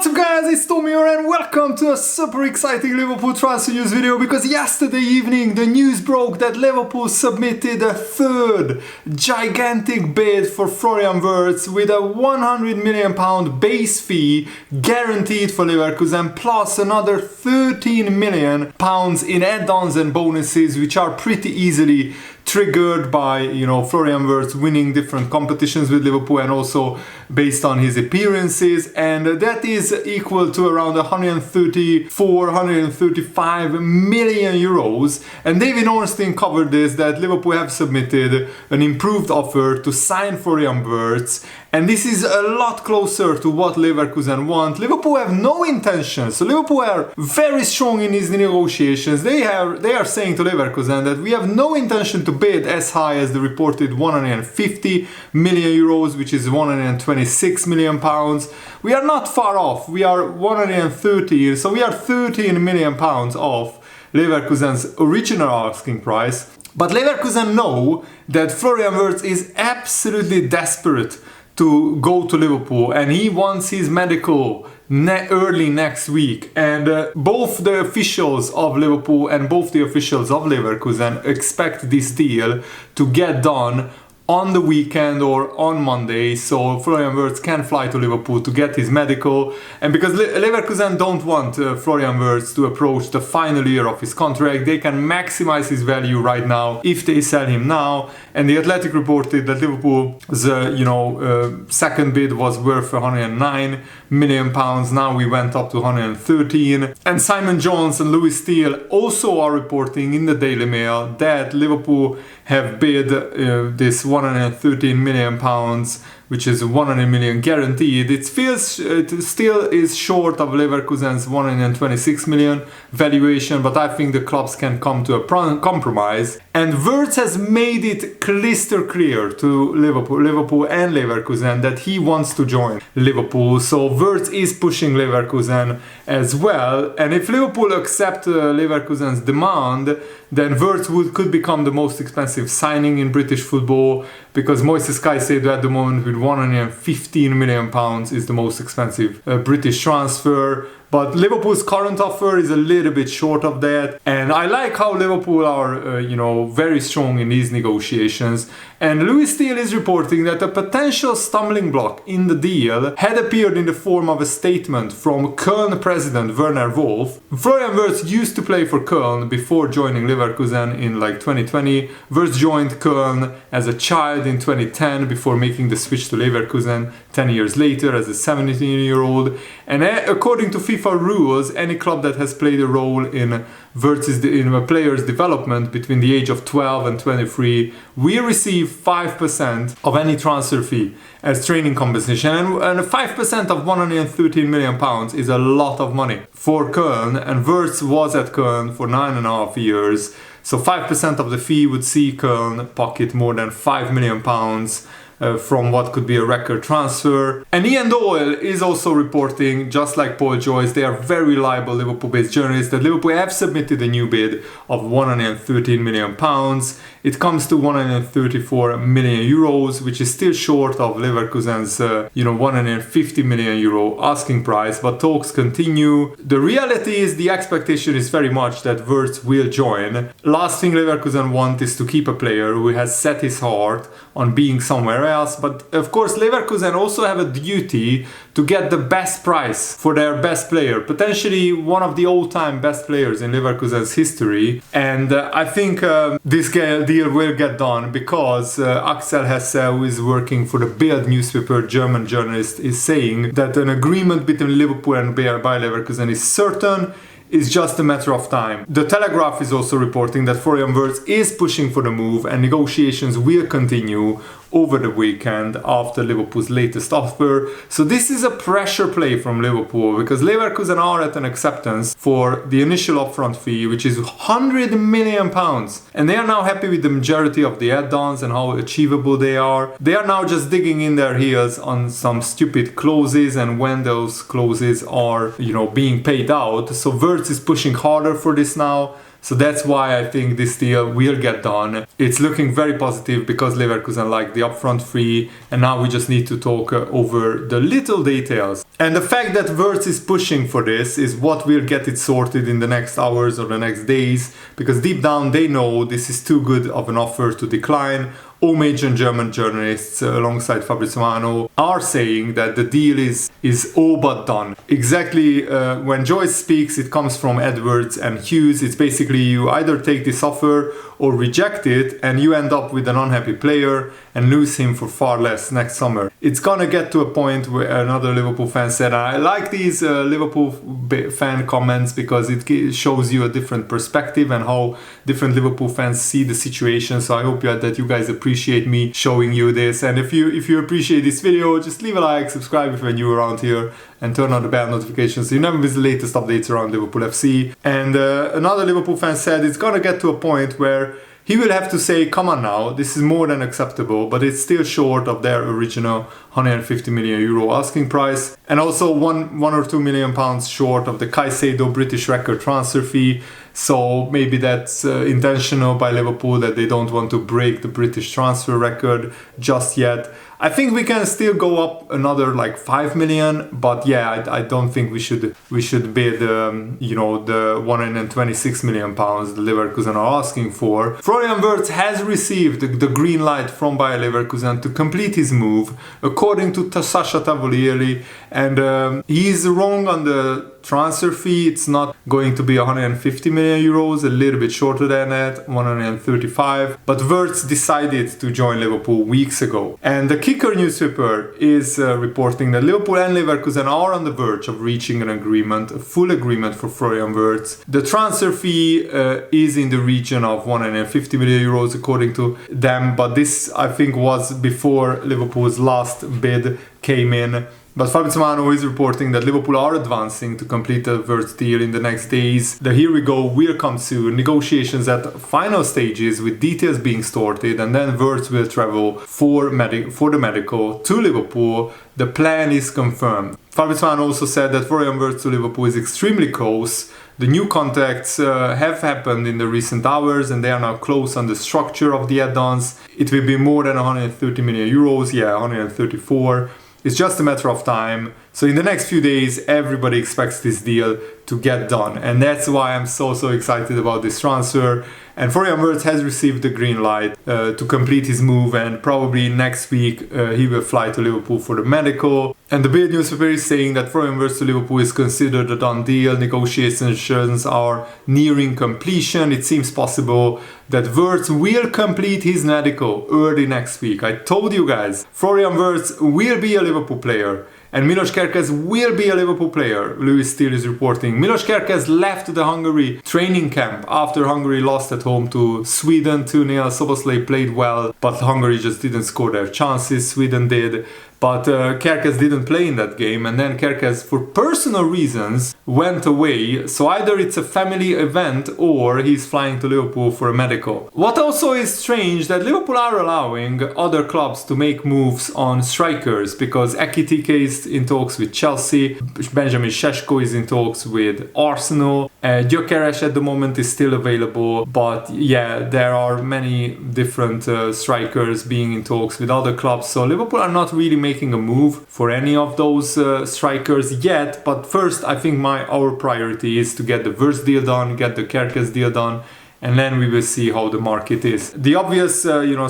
What's up guys, it's Tommy here and welcome to a super exciting Liverpool transfer news video, because yesterday evening the news broke that Liverpool submitted a third gigantic bid for Florian Wirtz with a £100 million base fee guaranteed for Leverkusen, plus another £13 million in add-ons and bonuses, which are pretty easily triggered by, Florian Wirtz winning different competitions with Liverpool and also based on his appearances, and that is equal to around 135 million euros. And David Ornstein covered this, that Liverpool have submitted an improved offer to sign Florian Wirtz, and this is a lot closer to what Leverkusen want. Liverpool have no intention, so Liverpool are very strong in these negotiations. They are saying to Leverkusen that we have no intention to bid as high as the reported 150 million euros, which is 126 million pounds. We are not far off. We are 130, so we are 13 million pounds off Leverkusen's original asking price. But Leverkusen know that Florian Wirtz is absolutely desperate to go to Liverpool, and he wants his medical early next week, and both the officials of Liverpool and both the officials of Leverkusen expect this deal to get done on the weekend or on Monday, so Florian Wirtz can fly to Liverpool to get his medical. And because Leverkusen don't want Florian Wirtz to approach the final year of his contract, they can maximize his value right now if they sell him now. And the Athletic reported that Liverpool's second bid was worth 109 million pounds. Now we went up to 113. And Simon Jones and Louis Steele also are reporting in the Daily Mail that Liverpool have bid this 113 million pounds, which is 100 million guaranteed. It still is short of Leverkusen's 126 million valuation, but I think the clubs can come to a compromise. And Wirtz has made it crystal clear to Liverpool and Leverkusen that he wants to join Liverpool. So Wirtz is pushing Leverkusen as well. And if Liverpool accept Leverkusen's demand, then Wirtz could become the most expensive signing in British football, because Moises Caicedo at the moment with 115 million pounds is the most expensive British transfer. But Liverpool's current offer is a little bit short of that. And I like how Liverpool are, very strong in these negotiations. And Louis Steele is reporting that a potential stumbling block in the deal had appeared in the form of a statement from Koln president Werner Wolf. Florian Wirtz used to play for Koln before joining Leverkusen in 2020. Wirtz joined Koln as a child in 2010 before making the switch to Leverkusen 10 years later as a 17-year-old. And according to FIFA rules, any club that has played a role in in a player's development between the age of 12 and 23 will receive 5% of any transfer fee as training compensation, and 5% of 113 million pounds is a lot of money for Koln, and Wirtz was at Koln for 9.5 years, so 5% of the fee would see Koln pocket more than 5 million pounds from what could be a record transfer. And Ian Doyle is also reporting, just like Paul Joyce, they are very reliable Liverpool-based journalists, that Liverpool have submitted a new bid of 113 million pounds. It comes to 134 million euros, which is still short of Leverkusen's 150 million euro asking price, but talks continue. The reality is, the expectation is very much that Wirtz will join. Last thing Leverkusen want is to keep a player who has set his heart on being somewhere else, but of course Leverkusen also have a duty to get the best price for their best player, potentially one of the all-time best players in Leverkusen's history. And I think this deal will get done, because Axel Hesse, who is working for the Bild newspaper, German journalist, is saying that an agreement between Liverpool and Bayer Leverkusen is certain. It's just a matter of time. The Telegraph is also reporting that Florian Wirtz is pushing for the move, and negotiations will continue over the weekend after Liverpool's latest offer. So this is a pressure play from Liverpool, because Leverkusen are at an acceptance for the initial upfront fee, which is 100 million pounds. And they are now happy with the majority of the add-ons and how achievable they are. They are now just digging in their heels on some stupid clauses and when those clauses are, being paid out. So Wirtz is pushing harder for this now. So that's why I think this deal will get done. it's looking very positive because Leverkusen like the upfront fee, and now we just need to talk over the little details. And the fact that Wirtz is pushing for this is what will get it sorted in the next hours or the next days, because deep down they know this is too good of an offer to decline. All major German journalists, alongside Fabrizio Romano, are saying that the deal is all but done. Exactly, when Joyce speaks, it comes from Edwards and Hughes. It's basically you either take this offer or reject it, and you end up with an unhappy player and lose him for far less next summer. It's gonna get to a point where another Liverpool fan said, I like these Liverpool fan comments because it shows you a different perspective and how different Liverpool fans see the situation. So I hope that you guys appreciate me showing you this. And if you appreciate this video, just leave a like, subscribe if you're new around here, and turn on the bell notifications so you never miss the latest updates around Liverpool FC. And another Liverpool fan said it's gonna get to a point where he will have to say, come on now, this is more than acceptable, but it's still short of their original 150 million euro asking price, and also one or 2 million pounds short of the Caicedo British record transfer fee. So maybe that's intentional by Liverpool, that they don't want to break the British transfer record just yet. I think we can still go up another like 5 million, but yeah, I don't think we should bid the 126 million pounds the Leverkusen are asking for. Florian Wirtz has received the green light from Bayer Leverkusen to complete his move, according to Sasha Tavolieri, and he's wrong on the transfer fee. It's not going to be 150 million euros, a little bit shorter than that, 135. But Wirtz decided to join Liverpool weeks ago. And the Kicker newspaper is reporting that Liverpool and Leverkusen are on the verge of reaching an agreement, a full agreement for Florian Wirtz. The transfer fee is in the region of 150 million euros according to them, but this I think was before Liverpool's last bid came in. But Fabrizio Romano is reporting that Liverpool are advancing to complete the Wirtz deal in the next days. The here we go will come soon. Negotiations at final stages with details being sorted, and then Wirtz will travel for the medical to Liverpool. The plan is confirmed. Fabrizio Romano also said that Florian Wirtz to Liverpool is extremely close. The new contacts have happened in the recent hours, and they are now close on the structure of the add-ons. It will be more than 130 million euros, 134. It's just a matter of time. So in the next few days, everybody expects this deal to get done. And that's why I'm so excited about this transfer. And Florian Wirtz has received the green light to complete his move, and probably next week he will fly to Liverpool for the medical. And the Bild newspaper is saying that Florian Wirtz to Liverpool is considered a done deal. Negotiations are nearing completion. It seems possible that Wirtz will complete his medical early next week. I told you guys, Florian Wirtz will be a Liverpool player. And Milos Kerkez will be a Liverpool player, Lewis Steele is reporting. Milos Kerkez left the Hungary training camp after Hungary lost at home to Sweden 2-0. Szoboszlai played well, but Hungary just didn't score their chances, Sweden did. But Kerkez didn't play in that game, and then Kerkez, for personal reasons, went away. So either it's a family event or he's flying to Liverpool for a medical. What also is strange, that Liverpool are allowing other clubs to make moves on strikers, because Ekitike is in talks with Chelsea, Benjamin Šeško is in talks with Arsenal, Gyökeres at the moment is still available, but yeah, there are many different strikers being in talks with other clubs. So Liverpool are not really making a move for any of those strikers yet, but first I think our priority is to get the Wirtz deal done, get the Kerkez deal done, and then we will see how the market is. The obvious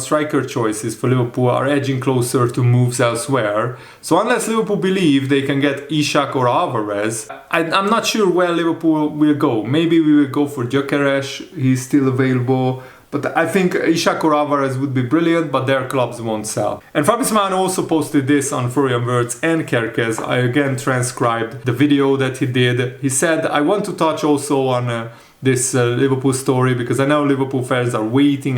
striker choices for Liverpool are edging closer to moves elsewhere. So unless Liverpool believe they can get Ishak or Alvarez, I'm not sure where Liverpool will go. Maybe we will go for Gyökeres, he's still available. But I think Ishak or Alvarez would be brilliant, but their clubs won't sell. And Fabrizio Romano also posted this on Florian Wirtz and Kerkez. I again transcribed the video that he did. He said, I want to touch also on this Liverpool story, because I know Liverpool fans are waiting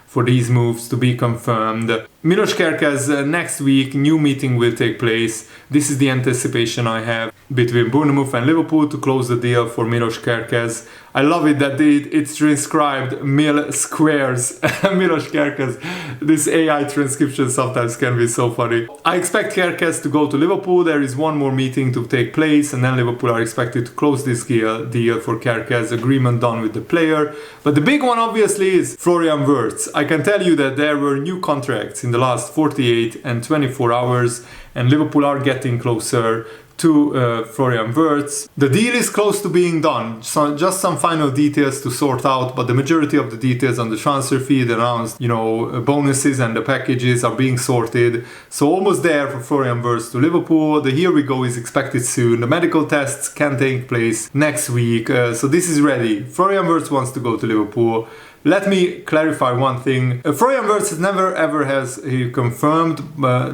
for these moves to be confirmed. Milos Kerkez, next week, new meeting will take place. This is the anticipation I have between Bournemouth and Liverpool to close the deal for Milos Kerkez. I love it that it's transcribed mil squares. Milos Kerkez. This AI transcription sometimes can be so funny. I expect Kerkez to go to Liverpool. There is one more meeting to take place, and then Liverpool are expected to close this deal for Kerkez. Agreement done with the player. But the big one obviously is Florian Wirtz. I can tell you that there were new contracts in the last 48 and 24 hours, and Liverpool are getting closer to Florian Wirtz. The deal is close to being done, so just some final details to sort out, but the majority of the details on the transfer fee, the announced, bonuses and the packages are being sorted. So almost there for Florian Wirtz to Liverpool. The here we go is expected soon. The medical tests can take place next week. So this is ready. Florian Wirtz wants to go to Liverpool. Let me clarify one thing. Florian Wirtz never ever has confirmed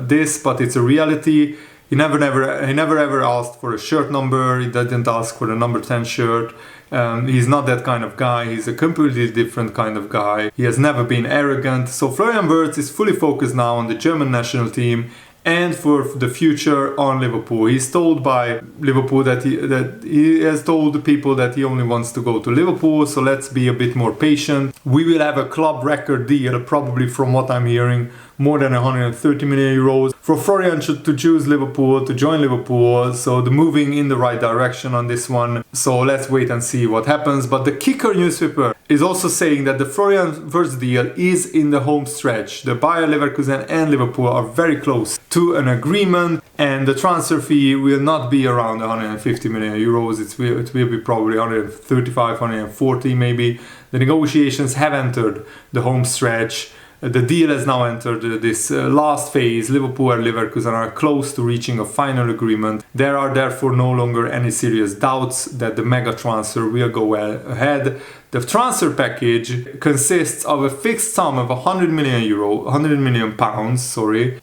this, but it's a reality. He never ever asked for a shirt number. He didn't ask for the number 10 shirt. He's not that kind of guy. He's a completely different kind of guy. He has never been arrogant. So Florian Wirtz is fully focused now on the German national team and for the future on Liverpool. He's told by Liverpool that he has told the people that he only wants to go to Liverpool, so let's be a bit more patient. We will have a club record deal, probably from what I'm hearing, more than 130 million euros. For Florian to choose Liverpool, to join Liverpool, so the moving in the right direction on this one. So let's wait and see what happens. But the Kicker newspaper is also saying that the Florian Wirtz deal is in the home stretch. The Bayer Leverkusen and Liverpool are very close to an agreement, and the transfer fee will not be around 150 million euros. It will be probably 135, 140 maybe. The negotiations have entered the home stretch. The deal has now entered this last phase. Liverpool and Leverkusen are close to reaching a final agreement. There are therefore no longer any serious doubts that the mega transfer will go ahead. The transfer package consists of a fixed sum of 100 million pounds,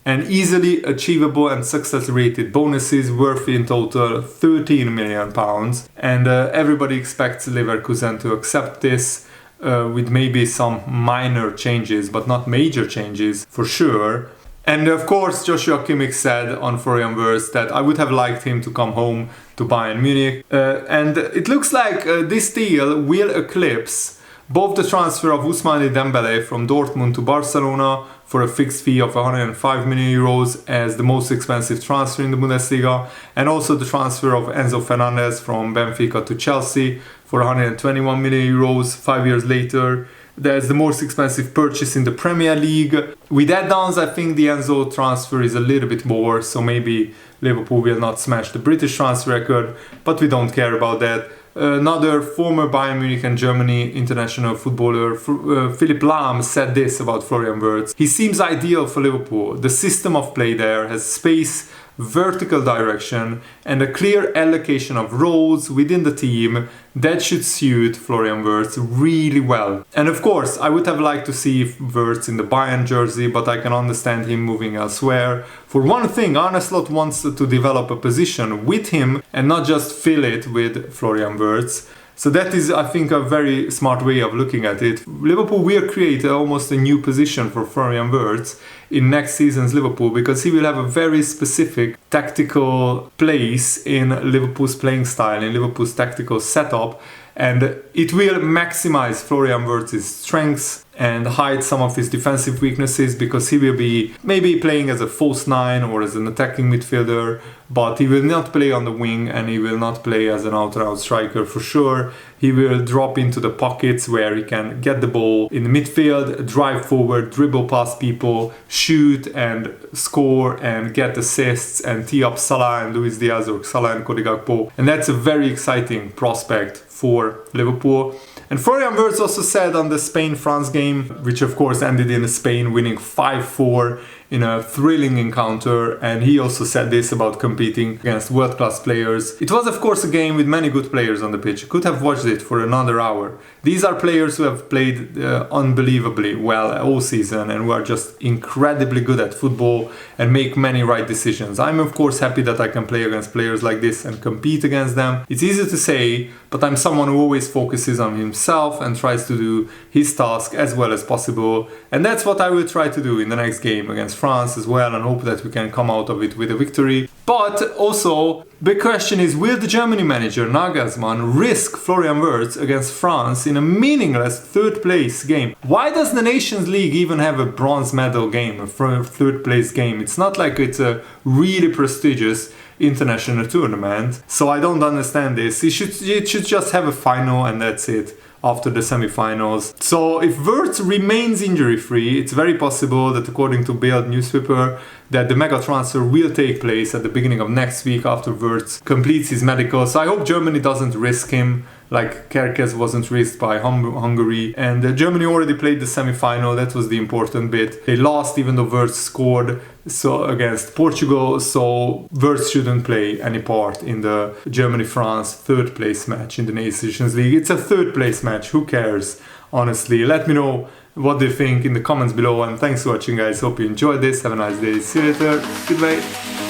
and easily achievable and success rated bonuses worth in total 13 million pounds. And everybody expects Leverkusen to accept this. With maybe some minor changes, but not major changes for sure. And of course, Joshua Kimmich said on Florian Wirtz that I would have liked him to come home to Bayern Munich. And it looks like this deal will eclipse both the transfer of Ousmane Dembele from Dortmund to Barcelona for a fixed fee of 105 million euros as the most expensive transfer in the Bundesliga, and also the transfer of Enzo Fernandez from Benfica to Chelsea for 121 million euros 5 years later. That's the most expensive purchase in the Premier League. With add-ons, I think the Enzo transfer is a little bit more, so maybe Liverpool will not smash the British transfer record, but we don't care about that. Another former Bayern Munich and Germany international footballer, Philipp Lahm, said this about Florian Wirtz. He seems ideal for Liverpool. The system of play there has space, vertical direction, and a clear allocation of roles within the team that should suit Florian Wirtz really well. And of course, I would have liked to see Wirtz in the Bayern jersey, but I can understand him moving elsewhere. For one thing, Arne Slot wants to develop a position with him and not just fill it with Florian Wirtz. So that is, I think, a very smart way of looking at it. Liverpool will create almost a new position for Florian Wirtz in next season's Liverpool, because he will have a very specific tactical place in Liverpool's playing style, in Liverpool's tactical setup, and it will maximize Florian Wirtz's strengths and hide some of his defensive weaknesses, because he will be maybe playing as a false nine or as an attacking midfielder, but he will not play on the wing and he will not play as an out-and-out striker for sure. He will drop into the pockets where he can get the ball in the midfield, drive forward, dribble past people, shoot and score and get assists and tee up Salah and Luis Diaz or Salah and Cody Gakpo. And that's a very exciting prospect for Liverpool. And Florian Wirtz also said on the Spain-France game, which of course ended in Spain winning 5-4 in a thrilling encounter, and he also said this about competing against world-class players. It was of course a game with many good players on the pitch. You could have watched it for another hour. These are players who have played unbelievably well all season and who are just incredibly good at football and make many right decisions. I'm of course happy that I can play against players like this and compete against them. It's easy to say, but I'm someone who always focuses on himself and tries to do his task as well as possible. And that's what I will try to do in the next game against France as well, and hope that we can come out of it with a victory. But also, big question is, will the Germany manager Nagelsmann risk Florian Wirtz against France in a meaningless third place game? Why does the Nations League even have a bronze medal game, a third place game? It's not like it's a really prestigious international tournament, so I don't understand this. It should just have a final and that's it after the semi-finals. So if Wirtz remains injury-free, it's very possible that, according to Bild newspaper, that the mega transfer will take place at the beginning of next week after Wirtz completes his medical. So I hope Germany doesn't risk him like Kerkez wasn't risked by Hungary. And Germany already played the semi-final. That was the important bit. They lost even though Wirtz scored against Portugal, so Wirtz shouldn't play any part in the Germany-France third place match in the Nations League. It's a third place match. Who cares? Honestly, let me know what they think in the comments below, and thanks for watching, guys. Hope you enjoyed this. Have a nice day. See you later. Goodbye.